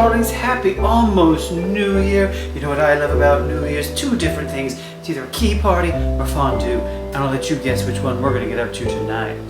darlings, happy almost New Year. You know what I love about New Year's? Two different things. It's either a key party or fondue. And I'll let you guess which one we're going to get up to tonight.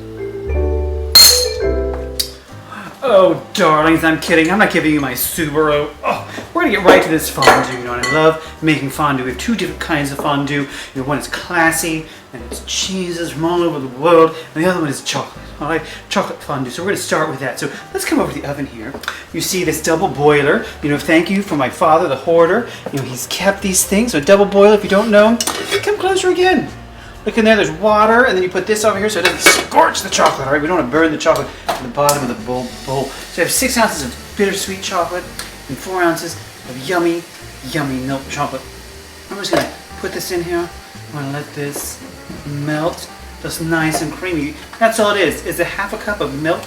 Oh, darlings, I'm kidding. I'm not giving you my Subaru. Oh, we're going to get right to this fondue. You know, and I love making fondue. We have two different kinds of fondue. You know, one is classy, and it's cheeses from all over the world, and the other one is chocolate. All right, chocolate fondue. So we're going to start with that. So let's come over to the oven here. You see this double boiler. You know, thank you for my father, the hoarder. You know, he's kept these things. So double boiler, if you don't know, come closer again. Look in there, there's water, and then you put this over here so it doesn't scorch the chocolate, all right? We don't want to burn the chocolate at the bottom of the bowl. So I have 6 ounces of bittersweet chocolate and 4 ounces of yummy, yummy milk chocolate. I'm just going to put this in here. I'm going to let this melt just nice and creamy. That's all it is. It's a half a cup of milk,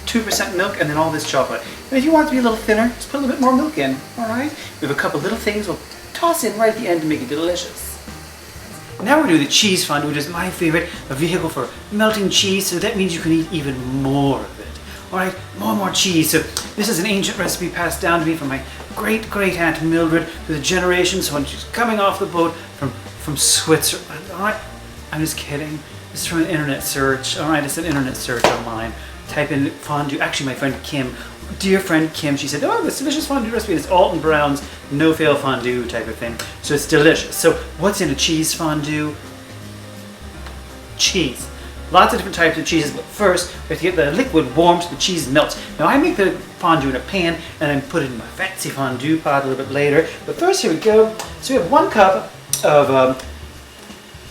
2% milk, and then all this chocolate. And if you want it to be a little thinner, just put a little bit more milk in, all right? We have a couple little things we'll toss in right at the end to make it delicious. Now we're doing the cheese fondue, which is my favorite, a vehicle for melting cheese, so that means you can eat even more of it. Alright, more and more cheese. So this is an ancient recipe passed down to me from my great-great-aunt Mildred through the generations when she's coming off the boat from Switzerland. Alright, I'm just kidding. This is from an internet search. Alright, it's an internet search online. Type in fondue. Actually, my friend Kim, dear friend Kim, she said, oh, this delicious fondue recipe is Alton Brown's no-fail fondue type of thing. So it's delicious. So what's in a cheese fondue? Cheese. Lots of different types of cheeses, but first we have to get the liquid warm so the cheese melts. Now I make the fondue in a pan and then put it in my fancy fondue pot a little bit later. But first, here we go. So we have 1 cup of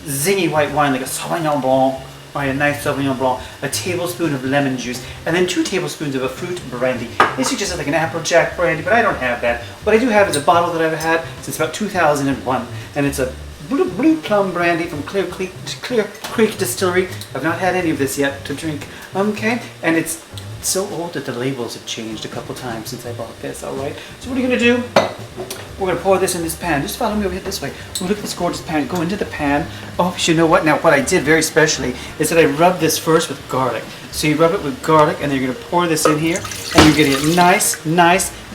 zingy white wine, like a Sauvignon Blanc. A nice Sauvignon Blanc, a tablespoon of lemon juice, and then 2 tablespoons of a fruit brandy. This is just like an Applejack brandy, but I don't have that. What I do have is a bottle that I've had since about 2001, and it's a blue plum brandy from Clear Creek Distillery. I've not had any of this yet to drink. Okay, and it's so old that the labels have changed a couple times since I bought this. All right. So what are you gonna do? We're going to pour this in this pan. Just follow me over here this way. Look at this gorgeous pan. Go into the pan. Oh, you know what? Now, what I did very specially is that I rubbed this first with garlic. So you rub it with garlic, and then you're going to pour this in here, and you're getting it nice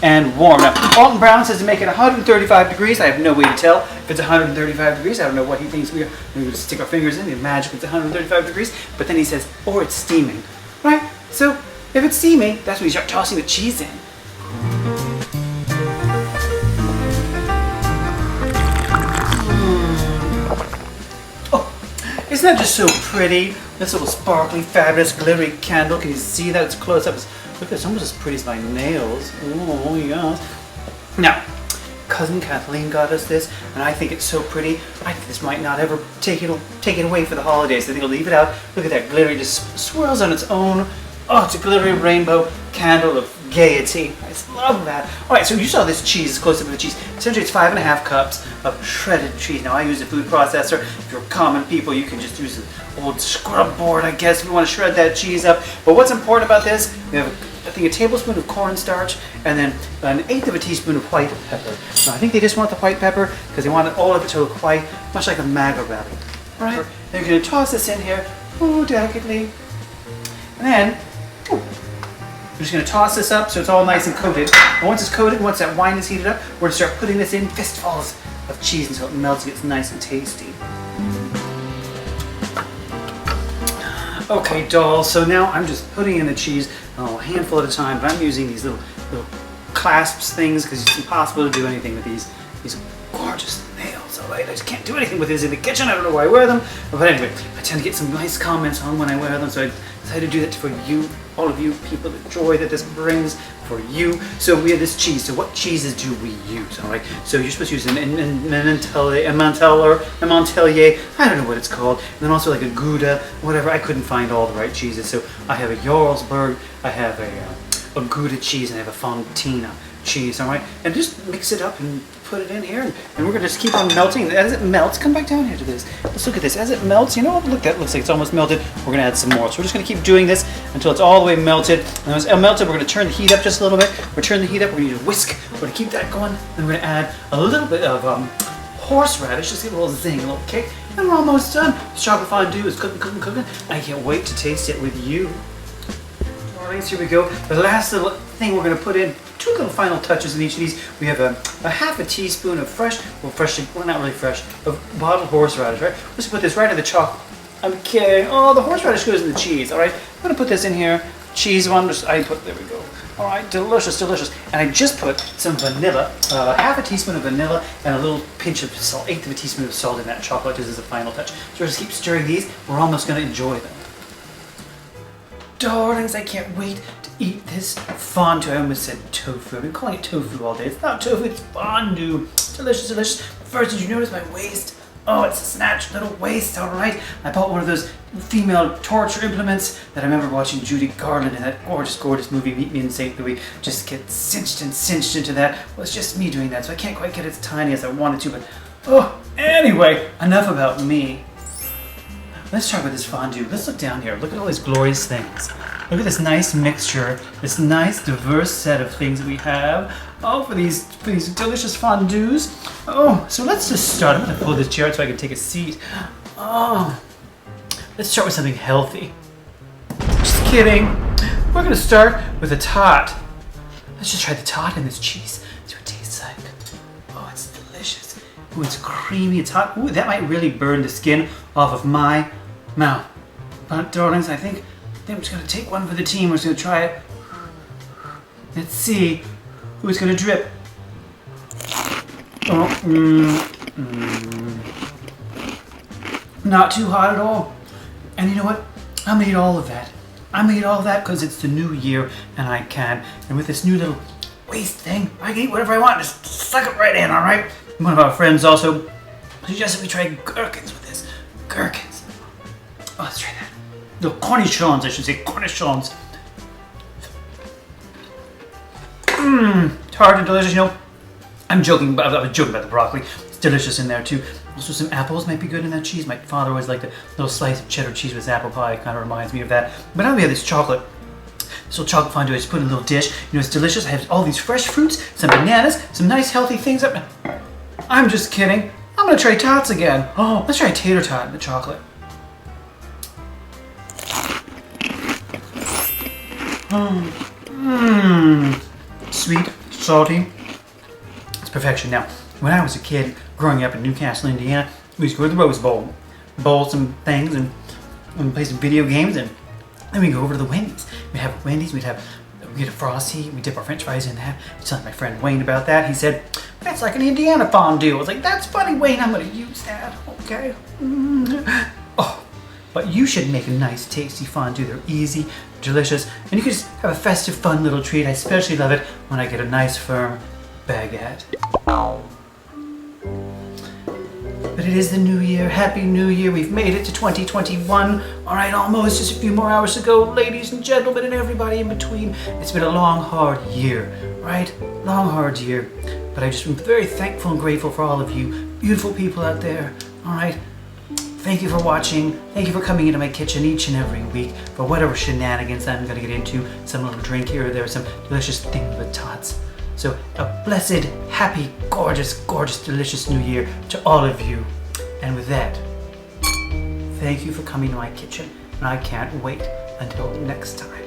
and warm. Now, Alton Brown says to make it 135 degrees. I have no way to tell if it's 135 degrees. I don't know what he thinks we are. Maybe we'll just stick our fingers in. It's magic. It's 135 degrees. But then he says, or it's steaming. Right? So if it's steaming, that's when you start tossing the cheese in. Isn't that just so pretty? This little sparkly, fabulous, glittery candle. Can you see that? It's close up. Look, it's almost as pretty as my nails. Oh, yes. Now, cousin Kathleen got us this, and I think it's so pretty. I think this might not ever take it away for the holidays. I think I'll leave it out. Look at that glitter. It just swirls on its own. Oh, it's a glittery rainbow candle of gaiety. I just love that. All right, so you saw this cheese, close up of the cheese. Essentially, it's 5.5 cups of shredded cheese. Now, I use a food processor. If you're common people, you can just use an old scrub board, I guess, if you want to shred that cheese up. But what's important about this, we have, I think, a tablespoon of cornstarch and then 1/8 of a teaspoon of white pepper. Now, I think they just want the white pepper because they want all of it to look white, much like a MAGA rally. All right, then you're going to toss this in here, delicately. And then, we're just going to toss this up so it's all nice and coated. And once it's coated, once that wine is heated up, we're going to start putting this in fistfuls of cheese until it melts and gets nice and tasty. Okay, dolls, so now I'm just putting in the cheese a handful at a time, but I'm using these little clasps things because it's impossible to do anything with these gorgeous nails, all right? I just can't do anything with these in the kitchen. I don't know why I wear them. But anyway, I tend to get some nice comments on when I wear them, so I decided to do that for you, all of you people, the joy that this brings for you. So we have this cheese. So what cheeses do we use, all right? So you're supposed to use an Montpellier, I don't know what it's called, and then also like a Gouda, whatever. I couldn't find all the right cheeses. So I have a Jarlsberg, I have a Gouda cheese, and I have a Fontina cheese, all right? And just mix it up and put it in here, and we're going to just keep on melting. As it melts, come back down here to this. Let's look at this. As it melts, you know what? Look, that looks like it's almost melted. We're going to add some more. So we're just going to keep doing this until it's all the way melted. And as it's melted, we're going to turn the heat up just a little bit. We're turning the heat up. We're going to use a whisk. We're going to keep that going. And we're going to add a little bit of horseradish, just get a little zing, a little kick. And we're almost done. This chocolate fondue is cooking. I can't wait to taste it with you. darlings, here we go. The last little thing we're going to put in, 2 little final touches in each of these. We have a half a teaspoon of well, not really fresh, of bottled horseradish, right? Let's put this right in the chocolate. I'm kidding. Oh, the horseradish goes in the cheese, all right? I'm going to put this in here. Cheese one, there we go. All right, delicious, delicious. And I just put some vanilla, half a teaspoon of vanilla and a little pinch of salt, 1/8 of a teaspoon of salt in that chocolate just as a final touch. So we'll just keep stirring these. We're almost going to enjoy them. Darlings, I can't wait to eat this fondue. I almost said tofu. I've been calling it tofu all day. It's not tofu, it's fondue. Delicious, delicious. But first, did you notice my waist? Oh, it's a snatched little waist, all right. I bought one of those female torture implements that I remember watching Judy Garland in that gorgeous, gorgeous movie, Meet Me in St. Louis. Just get cinched and cinched into that. Well, it's just me doing that, so I can't quite get as tiny as I wanted to, but oh, anyway, enough about me. Let's start with this fondue. Let's look down here. Look at all these glorious things. Look at this nice mixture, this nice diverse set of things that we have. Oh, for these delicious fondues. Oh, so let's just start. I'm going to pull this chair out so I can take a seat. Oh, let's start with something healthy. Just kidding. We're going to start with a tot. Let's just try the tot and this cheese. See what it tastes like. Oh, it's delicious. Ooh, it's creamy. It's hot. Ooh, that might really burn the skin off of my mouth. But darlings, I think I'm just going to take one for the team. We're just going to try it. Let's see who's going to drip. Oh, not too hot at all. And you know what? I'm going to eat all of that. I'm going to eat all of that because it's the new year and I can. And with this new little waist thing, I can eat whatever I want. Just suck it right in, all right? One of our friends also suggested we try gherkins with this. Gherkins. Oh, let's try that. No, cornichons, I should say. Cornichons. Tart and delicious, you know. I was joking about the broccoli. It's delicious in there too. Also, some apples might be good in that cheese. My father always liked a little slice of cheddar cheese with apple pie. It kind of reminds me of that. But now we have this chocolate. This little chocolate fondue I just put in a little dish. You know, it's delicious. I have all these fresh fruits, some bananas, some nice healthy things. I'm just kidding. I'm going to try tots again. Oh, let's try a tater tot in the chocolate. Sweet, salty. It's perfection. Now, when I was a kid growing up in Newcastle, Indiana, we used to go to the Rose Bowl, bowl some things and play some video games, and then we'd go over to the Wendy's. We'd have Wendy's, we'd get a Frosty, we'd dip our french fries in that. I was telling my friend Wayne about that. He said, that's like an Indiana fondue. I was like, that's funny, Wayne, I'm going to use that. Okay. Oh, but you should make a nice, tasty fondue. They're easy, delicious, and you can just have a festive, fun little treat. I especially love it when I get a nice, firm baguette. But it is the new year. Happy New Year. We've made it to 2021. All right, almost just a few more hours to go, ladies and gentlemen and everybody in between. It's been a long, hard year, right? Long, hard year. But I just am very thankful and grateful for all of you beautiful people out there. All right. Thank you for watching. Thank you for coming into my kitchen each and every week for whatever shenanigans I'm going to get into. Some little drink here or there, some delicious things with tots. So a blessed, happy, gorgeous, gorgeous, delicious new year to all of you. And with that, thank you for coming to my kitchen. And I can't wait until next time.